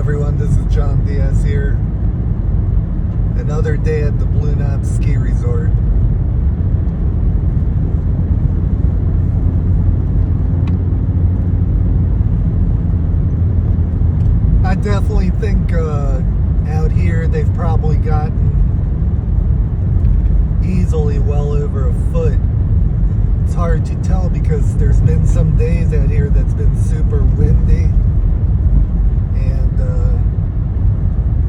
everyone, this is John Diaz here. Another day at the Blue Knot Ski Resort. I definitely think out here they've probably gotten easily well over a foot. It's hard to tell because there's been some days out here that's been super windy, and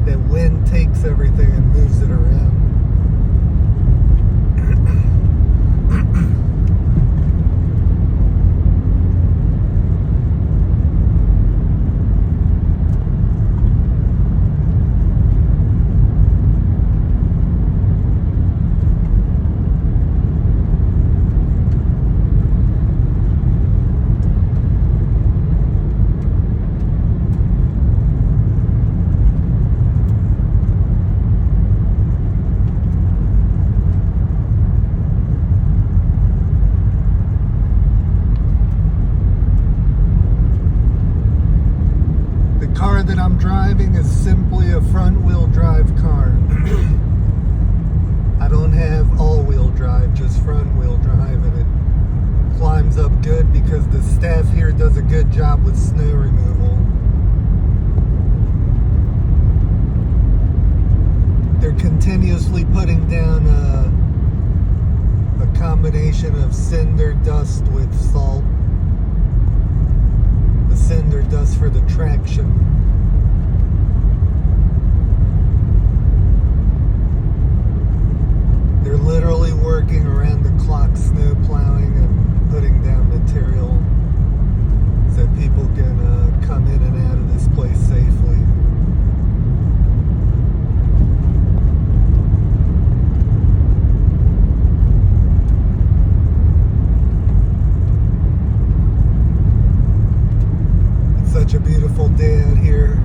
that wind takes everything and moves it around. That I'm driving is simply a front-wheel drive car. I don't have all-wheel drive, just front-wheel drive, and it climbs up good because the staff here does a good job with snow removal. They're continuously putting down a combination of cinder dust with salt. The cinder dust for the traction. They're literally working around the clock snow plowing and putting down material so people can come in and out of this place safely. It's such a beautiful day out here.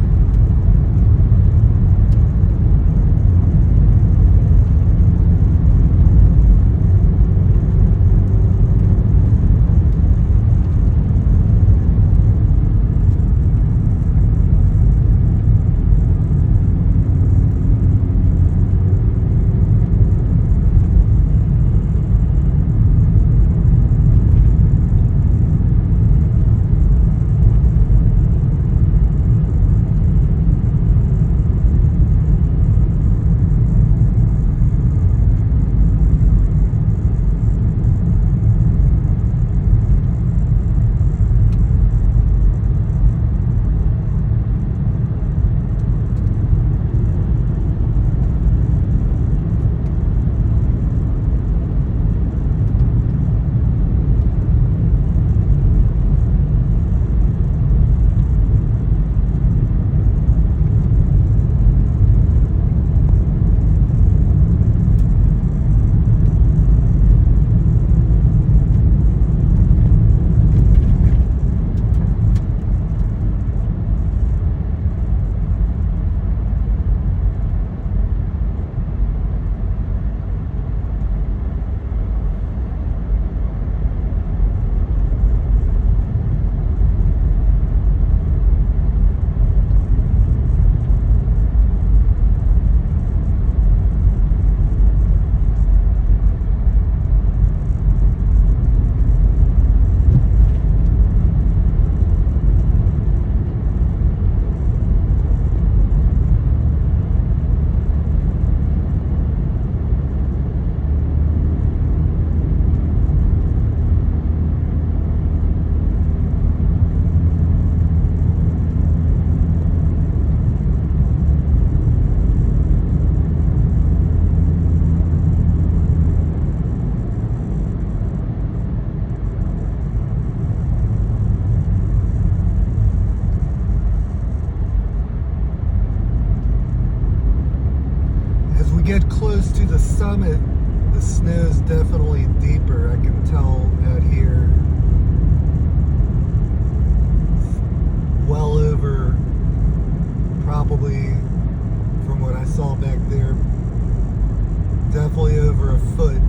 Get close to the summit, the snow is definitely deeper. I can tell out here. Well over, probably from what I saw back there, definitely over a foot.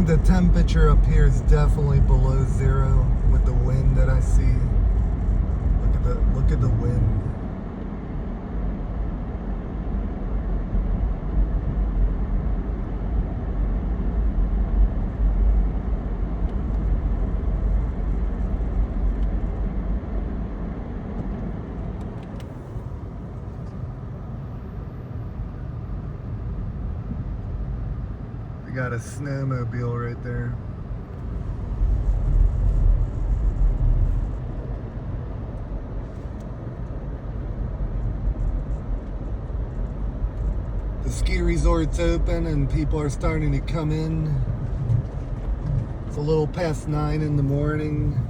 think the temperature up here is definitely below zero with the wind that I see. Look at the wind. We got a snowmobile right there. The ski resort's open and people are starting to come in. It's a little past 9 in the morning.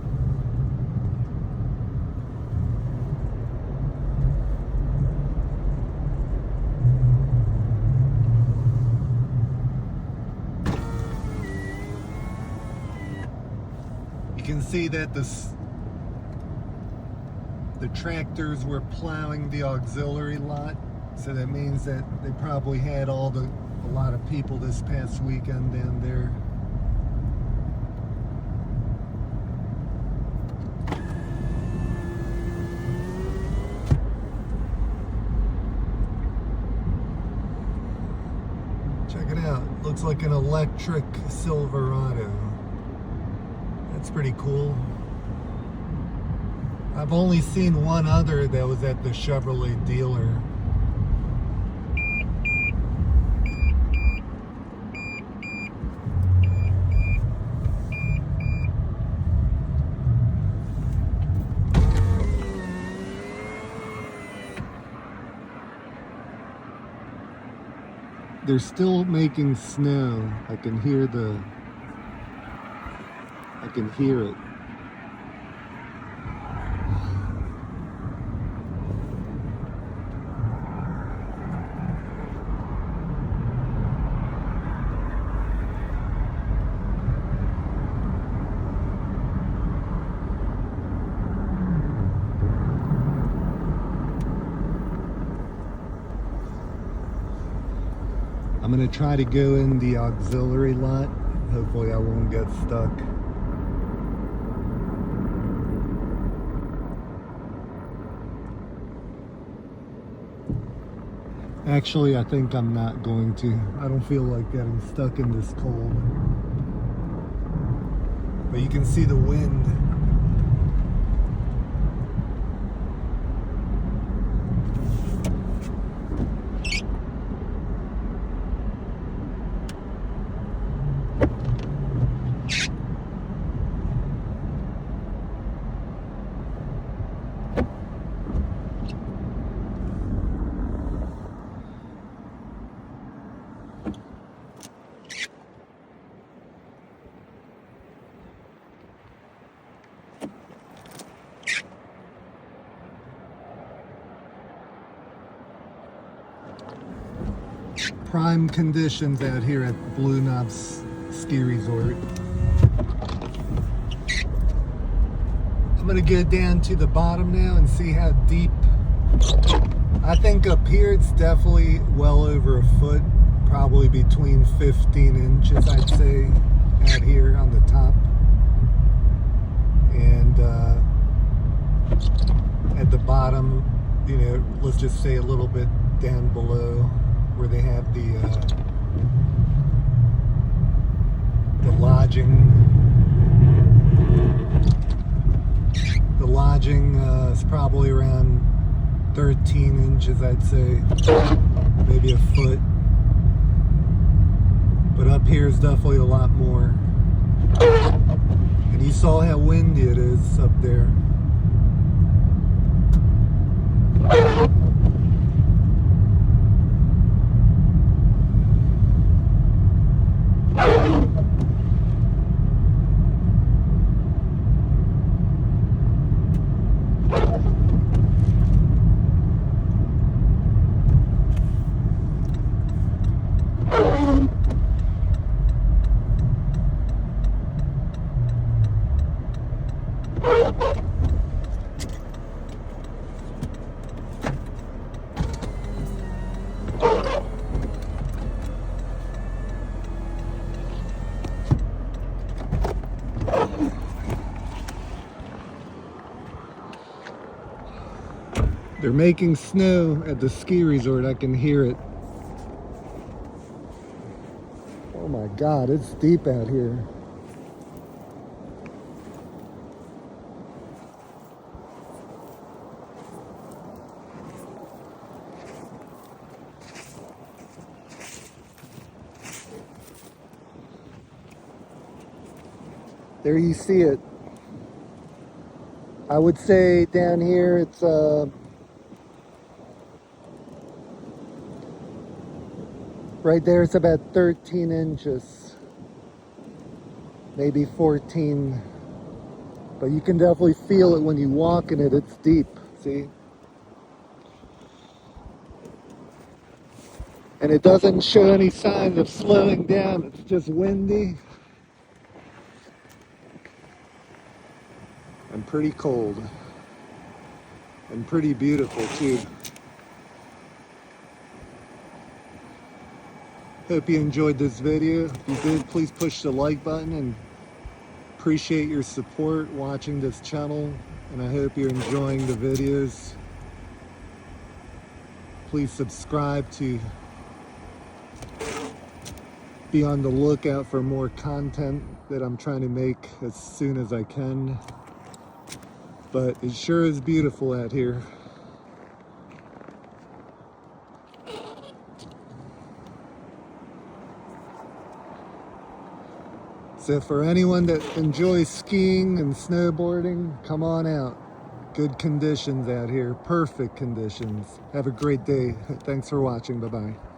You can see that the tractors were plowing the auxiliary lot. So that means that they probably had a lot of people this past weekend down there. Check it out. Looks like an electric Silverado. That's pretty cool. I've only seen one other that was at the Chevrolet dealer. They're still making snow. I can hear it. I'm gonna try to go in the auxiliary lot. Hopefully I won't get stuck. Actually, I think I'm not going to. I don't feel like getting stuck in this cold. But you can see the wind. Prime conditions out here at Blue Knobs Ski Resort. I'm gonna get down to the bottom now and see how deep. I think up here it's definitely well over a foot, probably between 15 inches, I'd say, out here on the top. And at the bottom, you know, let's just say a little bit down below, where they have the lodging. The lodging is probably around 13 inches, I'd say, maybe a foot. But up here is definitely a lot more. And you saw how windy it is up there. They're making snow at the ski resort. I can hear it. Oh my God, it's deep out here. There you see it. I would say down here it's right there it's about 13 inches, maybe 14, but you can definitely feel it when you walk in it. It's deep, see? And it doesn't show any signs of slowing down. It's just windy and pretty cold and pretty beautiful too. Hope you enjoyed this video. If you did, please push the like button, and appreciate your support watching this channel, and I hope you're enjoying the videos. Please subscribe to be on the lookout for more content that I'm trying to make as soon as I can. But it sure is beautiful out here. So for anyone that enjoys skiing and snowboarding, come on out. Good conditions out here, perfect conditions. Have a great day. Thanks for watching. Bye-bye.